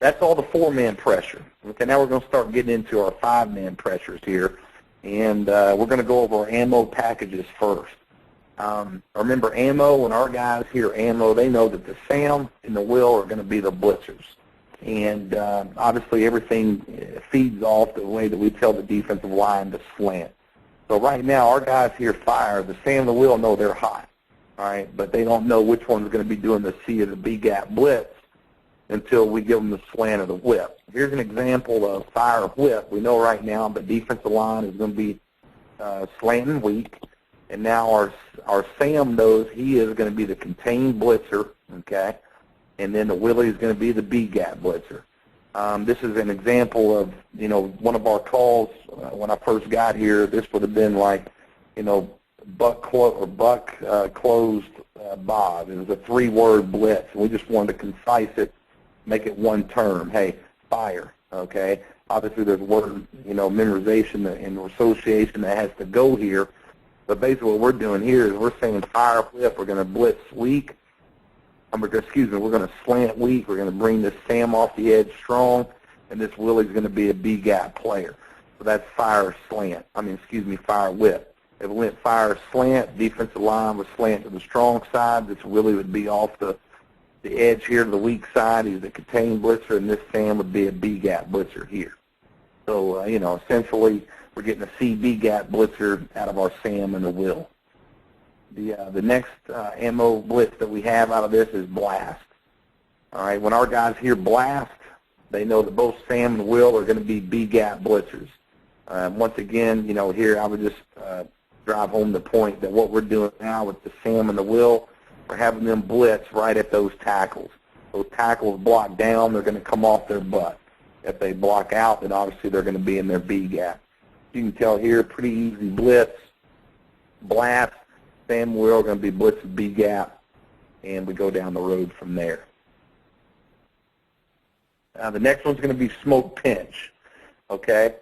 that's all the 4-man pressure. Okay, now we're going to start getting into our 5-man pressures here, and we're going to go over our ammo packages first. Remember, ammo, when our guys hear ammo, they know that the SAM and the will are going to be the blitzers. And obviously everything feeds off the way that we tell the defensive line to slant. So right now, our guys hear fire. The SAM and the will know they're hot, all right, but they don't know which one's going to be doing the C or the B gap blitz until we give them the slant or the whip. Here's an example of fire whip. We know right now the defensive line is going to be slanting weak, and now our Sam knows he is going to be the contained blitzer, okay, and then the Willie is going to be the B gap blitzer. This is an example of, one of our calls when I first got here. This would have been like, buck closed Bob. It was a 3-word blitz, and we just wanted to concise it, make it one term. Hey, fire. Okay. Obviously, there's word, memorization and association that has to go here. But basically, what we're doing here is we're saying fire whip. We're going to blitz weak. We're going to slant weak. We're going to bring this Sam off the edge strong, and this Willie's going to be a B gap player. So that's fire whip. If it went fire slant, defensive line would slant to the strong side. This Willie would be off the edge here to the weak side. He's the contained blitzer, and this Sam would be a B gap blitzer here. So, essentially, we're getting a C B gap blitzer out of our Sam and the will. The next ammo blitz that we have out of this is blast. All right, when our guys hear blast, they know that both Sam and Will are going to be B gap blitzers. Once again, here I would just drive home the point that what we're doing now with the Sam and the Will, we're having them blitz right at those tackles. Those tackles block down, they're going to come off their butt. If they block out, then obviously they're going to be in their B gap. You can tell here, pretty easy blitz, blast, Sam and Will are going to be blitz B gap, and we go down the road from there. The next one's going to be smoke pinch. Okay,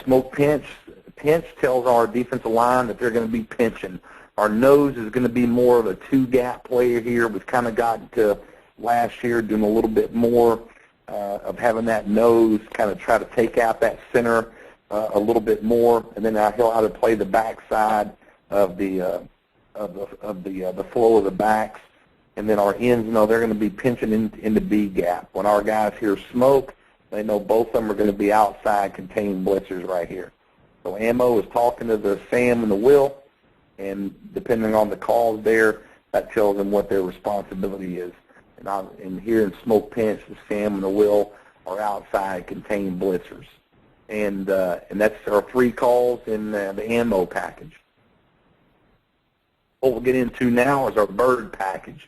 smoke pinch tells our defensive line that they're going to be pinching. Our nose is going to be more of a 2-gap player here. We've kind of gotten to last year doing a little bit more of having that nose kind of try to take out that center a little bit more, and then he'll either play the backside of the flow of the backs, and then our ends they're going to be pinching in the B gap. When our guys hear smoke, they know both of them are going to be outside contained blitzers right here. So ammo is talking to the Sam and the Will, and depending on the calls there, that tells them what their responsibility is. And here in smoke pinch, the Sam and the Will are outside contained blitzers. And that's our 3 calls in the ammo package. What we'll get into now is our bird package.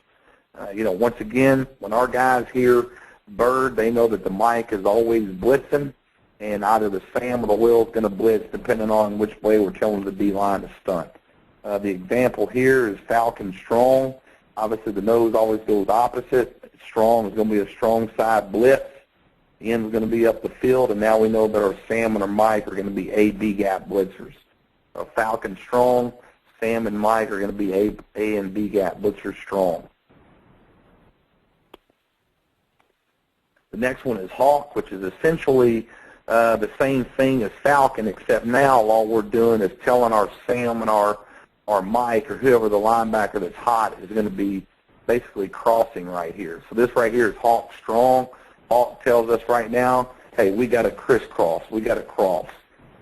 Once again, when our guys hear bird, they know that the mic is always blitzing, and either the Sam or the Will is going to blitz depending on which way we're telling the D-line to stunt. The example here is Falcon strong. Obviously, the nose always goes opposite. Strong is going to be a strong side blitz. The end is going to be up the field, and now we know that our Sam and our Mike are going to be A, B gap blitzers. Falcon strong, Sam and Mike are going to be A and B gap blitzers strong. The next one is Hawk, which is essentially the same thing as Falcon, except now all we're doing is telling our Sam and our Mike or whoever the linebacker that's hot is going to be basically crossing right here. So this right here is Hawk strong. Hawk tells us right now, hey, we got to crisscross, we got to cross.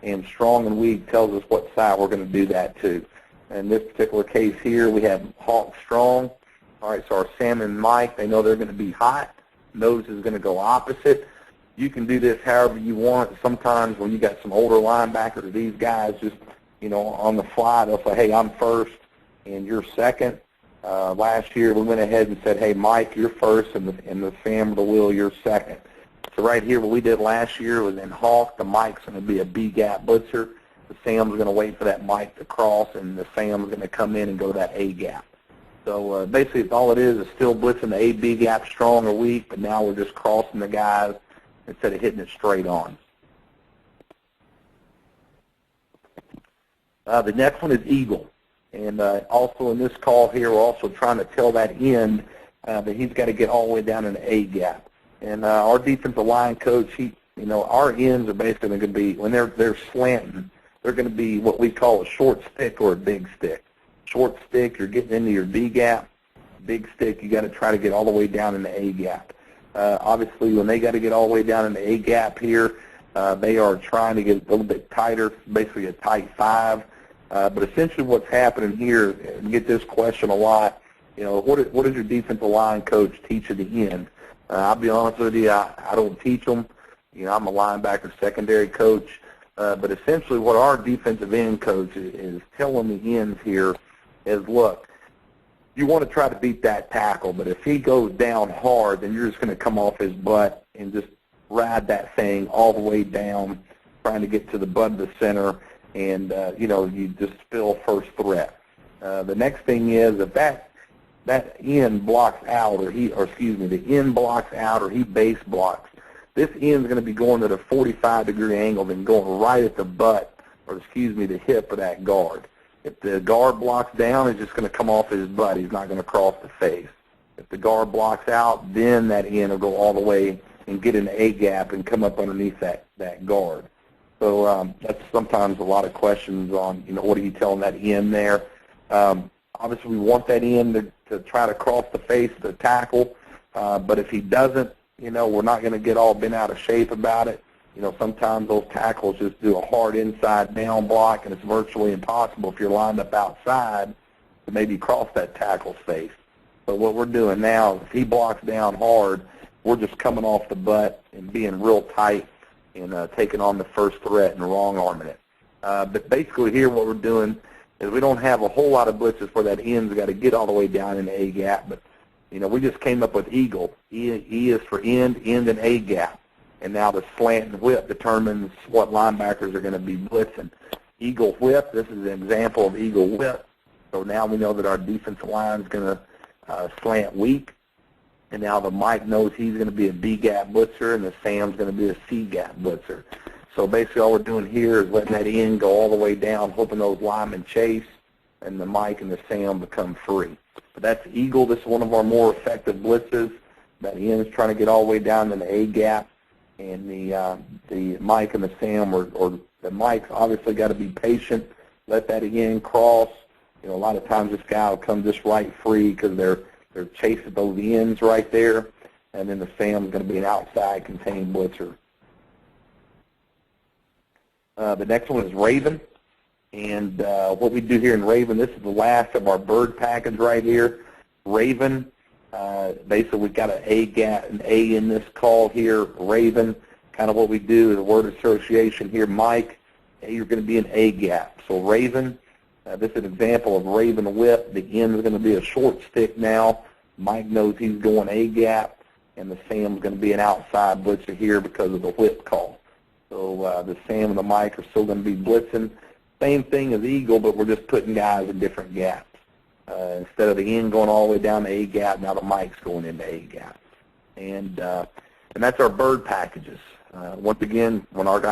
And strong and weak tells us what side we're going to do that to. In this particular case here, we have Hawk strong. All right, so our Sam and Mike, they know they're going to be hot. Nose is going to go opposite. You can do this however you want. Sometimes when you got some older linebackers, these guys just, on the fly, they'll say, hey, I'm first and you're second. Last year we went ahead and said, hey, Mike, you're first, and the Sam or the Will, you're second. So right here, what we did last year was in Hawk, the Mike's going to be a B-gap blitzer. The Sam's going to wait for that Mike to cross, and the Sam's going to come in and go that A-gap. So basically, all it is still blitzing the A-B gap strong or weak, but now we're just crossing the guys instead of hitting it straight on. The next one is Eagle. And also in this call here, we're also trying to tell that end that he's got to get all the way down in the A gap. And our defensive line coach, our ends are basically going to be, when they're slanting, they're going to be what we call a short stick or a big stick. Short stick, you're getting into your B gap. Big stick, you got to try to get all the way down in the A gap. Obviously, when they got to get all the way down in the A gap here, they are trying to get a little bit tighter, basically a tight 5. But essentially what's happening here, and get this question a lot, what does your defensive line coach teach at the end? I'll be honest with you, I don't teach them. I'm a linebacker secondary coach. But essentially what our defensive end coach is telling the ends here is, look, you want to try to beat that tackle, but if he goes down hard, then you're just going to come off his butt and just ride that thing all the way down, trying to get to the butt of the center, and, you just spill first threat. The next thing is if that end blocks out, the end blocks out or he base blocks, this end's going to be going at a 45-degree angle and going right at the butt, the hip of that guard. If the guard blocks down, it's just going to come off his butt. He's not going to cross the face. If the guard blocks out, then that end will go all the way and get an A gap and come up underneath that guard. So that's sometimes a lot of questions on, what are you telling that end there? Obviously, we want that end to try to cross the face of the tackle, but if he doesn't, we're not going to get all bent out of shape about it. Sometimes those tackles just do a hard inside down block, and it's virtually impossible if you're lined up outside to maybe cross that tackle's face. So what we're doing now, if he blocks down hard, we're just coming off the butt and being real tight and taking on the first threat and wrong arming it. But basically here what we're doing is we don't have a whole lot of blitzes where that end's got to get all the way down in the A gap, but we just came up with eagle. E is for end, and A gap. And now the slant and whip determines what linebackers are going to be blitzing. Eagle whip, this is an example of eagle whip. So now we know that our defensive line is going to slant weak. And now the Mike knows he's going to be a B gap blitzer, and the Sam's going to be a C gap blitzer. So basically all we're doing here is letting that end go all the way down, hoping those linemen chase, and the Mike and the Sam become free. But that's eagle. This is one of our more effective blitzes. That end's trying to get all the way down in the A gap. And the Mike and the Sam, or the Mike's obviously got to be patient, let that end cross. A lot of times this guy will come just right free because they're chasing those ends right there, and then the Sam's going to be an outside contained blitzer. The next one is Raven, and what we do here in Raven, this is the last of our bird package right here. Raven. Basically, we've got an A in this call here, Raven. Kind of what we do is a word association here, Mike. You're going to be an A gap. So Raven, this is an example of Raven whip. The end is going to be a short stick now. Mike knows he's going A gap, and the Sam's going to be an outside blitzer here because of the whip call. So the Sam and the Mike are still going to be blitzing. Same thing as eagle, but we're just putting guys in different gaps. Instead of the end going all the way down the A gap, now the Mike's going into A gap. And that's our bird packages. Once again, when our guys